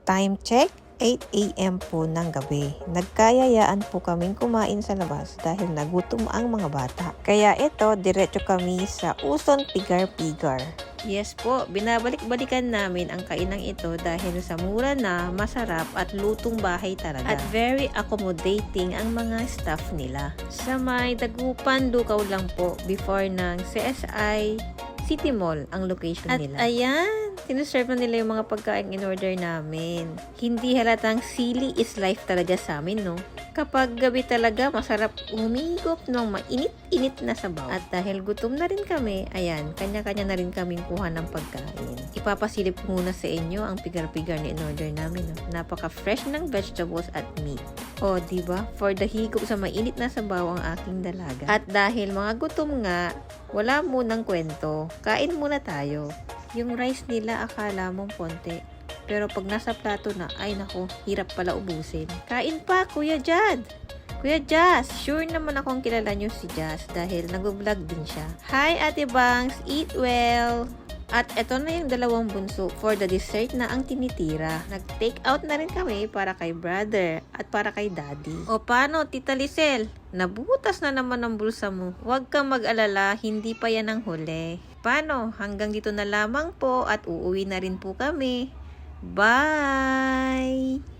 Time check, 8 AM po ng gabi. Nagkayayaan po kaming kumain sa labas dahil nagutom ang mga bata. Kaya ito, diretso kami sa Uson Pigar-Pigar. Yes po, binabalik-balikan namin ang kainang ito dahil sa mura na, masarap at lutong bahay talaga. At very accommodating ang mga staff nila. Sa may Dagupan, Lukaw lang po before ng CSI City Mall ang location nila. At ayan, sinuserve na nila yung mga pagkain in-order namin. Hindi halatang sili is life talaga sa amin, no? Kapag gabi talaga, masarap umigop ng mainit-init na sabaw. At dahil gutom na rin kami, ayan, kanya-kanya na rin kaming kuha ng pagkain. Ipapasilip ko muna sa inyo ang pigar-pigar na in-order namin, no? Napaka-fresh ng vegetables at meat. O, diba? For the higop sa mainit na sabaw ang aking dalaga. At dahil mga gutom nga, wala munang kwento. Kain muna tayo. Yung rice nila akala mong konti. Pero pag nasa plato na, ay nako, hirap pala ubusin. Kain pa, Kuya Jad! Kuya Jazz! Sure naman akong kilala nyo si Jazz dahil nag-vlog din siya. Hi Ate Bangs! Eat well! At eto na yung dalawang bunso for the dessert na ang tinitira. Nag-take out na rin kami para kay brother at para kay daddy. O paano, Tita Lisel? Nabutas na naman ang bulsa mo. Huwag kang mag-alala, hindi pa yan ang huli. Paano? Hanggang dito na lamang po at uuwi na rin po kami. Bye!